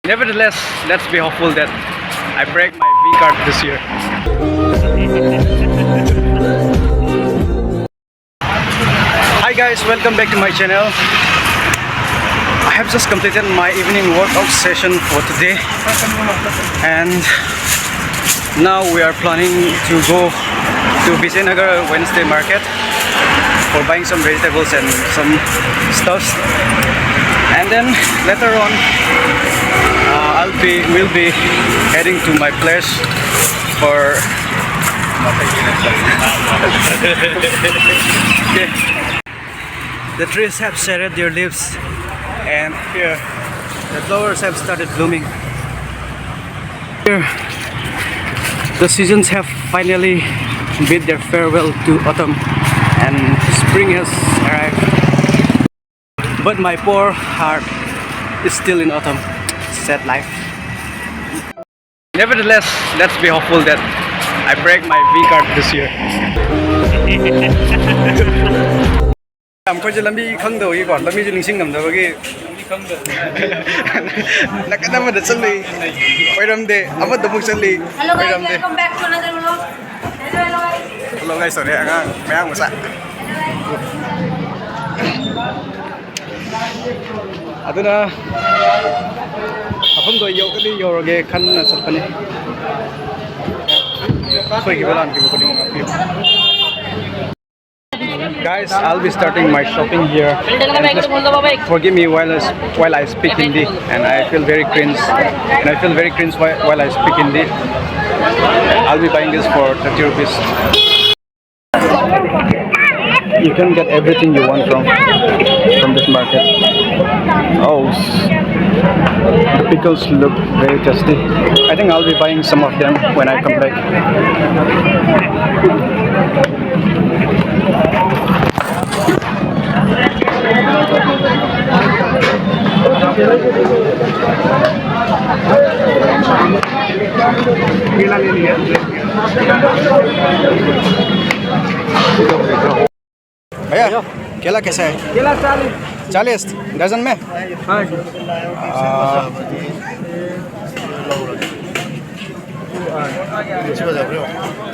Nevertheless, let's be hopeful that I break my V card this year. Hi guys, welcome back to my channel. I have just completed my evening workout session for today, and now we are planning to go to Vijaynagar Wednesday market for buying some vegetables and some stuffs, and then later on we'll be heading to my place for okay. The trees have shedded their leaves, and here the flowers have started blooming. Here the seasons have finally bid their farewell to autumn, and spring has arrived. But my poor heart is still in autumn. Sad life. Nevertheless, let's be hopeful that I break my V card this year. I'm quite a lambi condo. You got lambi doing singam the way. Nakana the Sunday. Wait on day. I'm at the book Sunday. Hello guys, welcome back to another vlog. Hello guys, sorry, I'm what's that? Aduna apun do yoga di yoga kan sapane. Guys, I'll be starting my shopping here. Forgive me while I speak Hindi, and I feel very cringe. While I speak Hindi. I'll be buying this for 30 rupees. You can get everything you want from this market. Oh, the pickles look very tasty. I think I'll be buying some of them when I come back. भैया केला कैसा है? केला 40 dozen में? हाँ जी।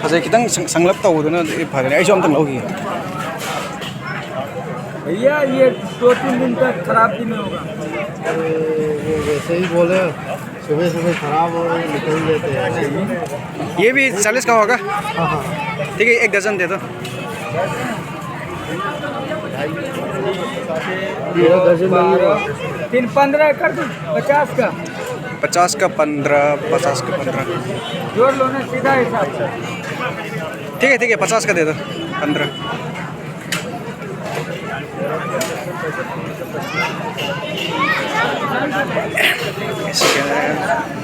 फसे कितने संगलप तो होते ना ये फरे ऐसे हम तक लोगी भैया ये 2-3 दिन तक खराब भी नहीं होगा। वैसे ही बोले सुबह सुबह खराब हो निकल देते हैं। ये भी 40 का होगा? हाँ ठीक है, 1 डजन दे दो। 3-15 कर दो। 50 का 50 का 15, 50 का 15 जोड़ लो ना सीधा हिसाब से। ठीक है 50 का दे दो 15।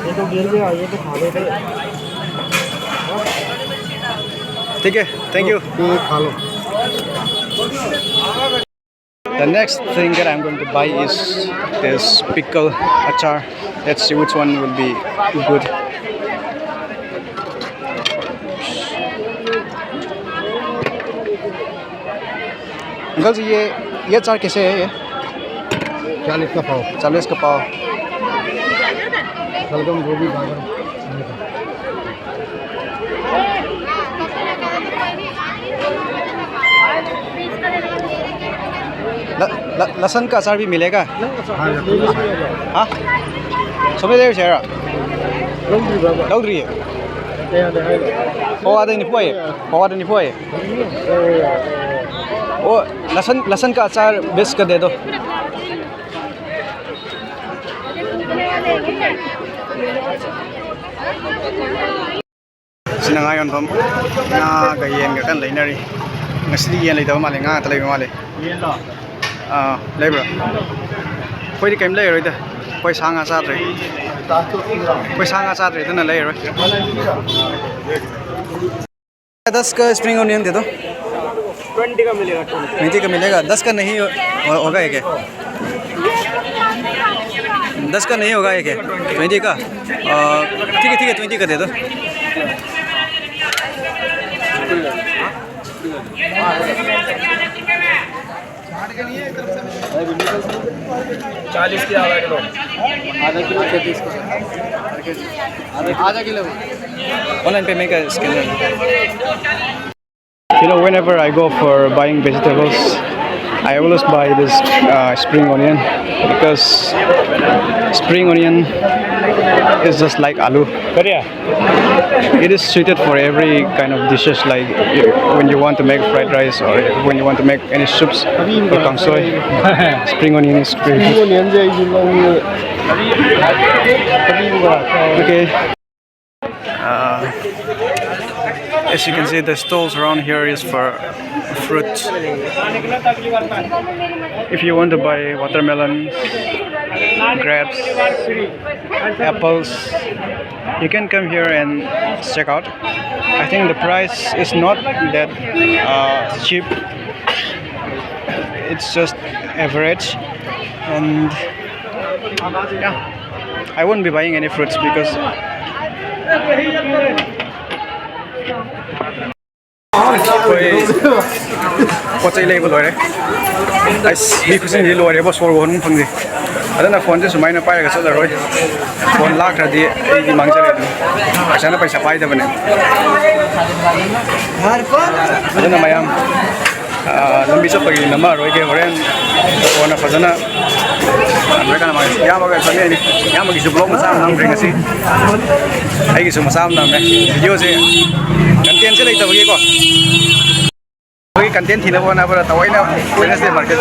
ये तो गिर गया, ये तो खा लेते। ठीक है, थैंक यू। खा लो। The next thing that I'm going to buy is this pickle achar. Let's see which one will be good. Uncle ji ये अचार कैसे है ये? 40 का पाव। 40 का पाव। शलगम गोभी गाजर। लहसुन का अचार भी मिलेगा? हाँ, सुबह देर से लौद्री है। पवादा नहीं पोए। ओ लहसुन का अचार बेस कर दे दो। Sina ngayon pam nga gayen ga kan lainari ngasli yen leitaw male nga talay male yen lo labor koi di kem lay roi da koi sanga sa tre dana lay roi 10 का spring onion दे दो। 20 का मिलेगा। 20 का मिलेगा। 10 का नहीं होगा ये क्या? 10 का नहीं होगा ये क्या? 20 का ठीक है 20 का दे दो। 40 की आधा किलो। आधा किलो 33 को आधा किलो online payment का scanner. You know, whenever I go for buying vegetables, I always buy this spring onion because spring onion is just like aloo. But yeah, it is suited for every kind of dishes. Like when you want to make fried rice or when you want to make any soups or kangsoy, spring onion is great. Okay. As you can see, the stalls around here is for fruit. If you want to buy watermelon, grapes, apples, you can come here and check out. I think the price is not that cheap. It's just average, and yeah, I wouldn't be buying any fruits because What's a label or I speak in the Lord was for one from the I don't know phone this minor pirate so the road one lakh at the Mangere. I sent up a supply the I don't know my let me up again the Mar again one of Fazana. Yamaga is a blow Masam bring a seat. I guess Masam use it. Content later we go. We content in one hour at the Wednesday market. I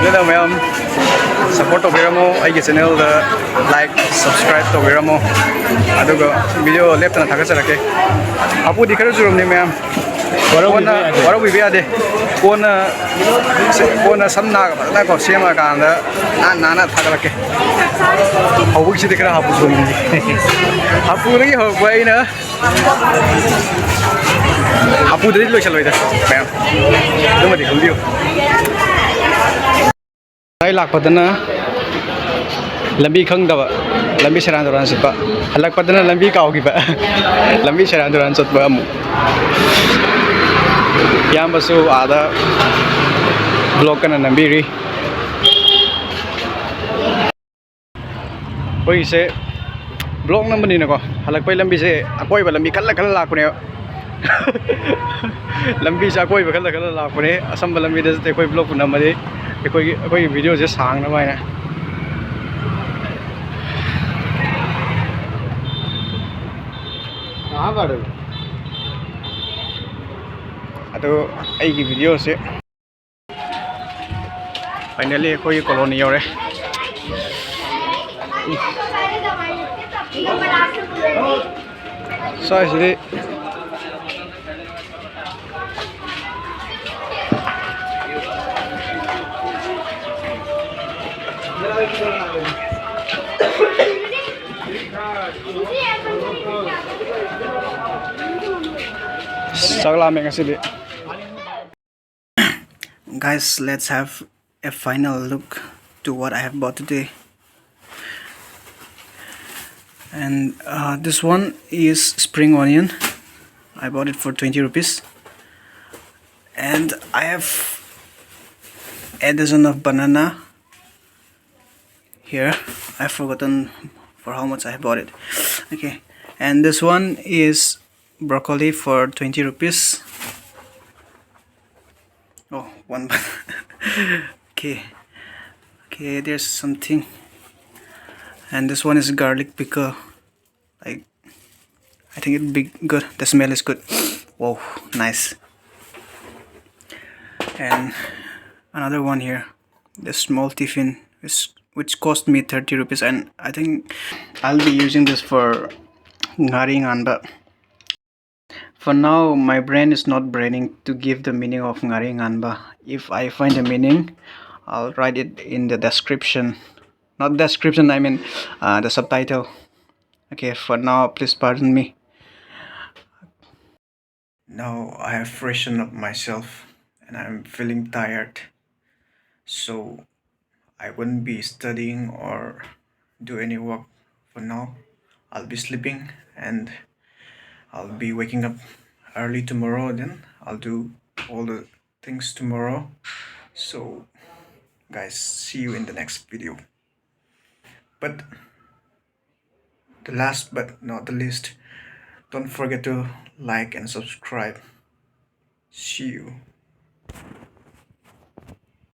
don't know, ma'am. Support to Viramo. I guess channel like, subscribe to Viramo. I do go video left and Takasaki. Apu the room, ma'am. What are we there? One some like of Sima Ganda and Nana Takalake. I wish you could have Apuri her way. Apu did look later, ma'am. Nobody can view. I like Patana Lambi Kangdava, Lambi Sharanduran Sipa. I like Patana Lambi Kaugiba, Lambi Sharanduran Sotbam. Yambasu Ada Blokan and Nambiri. What you say? Block number Ninago. I like Lambi say, a boy, but Lambi Kalakala. Lambi sa koi bakal bakal la pare asam lambi des te koi blog na made koi video je sang na mai na कहाँ पड़े ado ai gi video se finally koi colony ore so is Guys, let's have a final look to what I have bought today. And this one is spring onion. I bought it for 20 rupees. And I have a dozen of banana here. I've forgotten for how much I bought it. Okay, and this one is broccoli for 20 rupees. Oh, one. Okay, there's something. And this one is garlic pickle. Like, I think it'll be good. The smell is good. Wow, nice. And another one here, the small tiffin, which cost me 30 rupees, and I think I'll be using this for ngaring anba. For now, my brain is not braining to give the meaning of ngaring anba. If I find the meaning, I'll write it in the description. Not description, I mean the subtitle. Okay, for now, please pardon me. Now I have freshened up myself and I'm feeling tired, so I wouldn't be studying or do any work for now. I'll be sleeping and I'll be waking up early tomorrow. Then I'll do all the things tomorrow. So guys, see you in the next video. But the last but not the least, don't forget to like and subscribe. See you.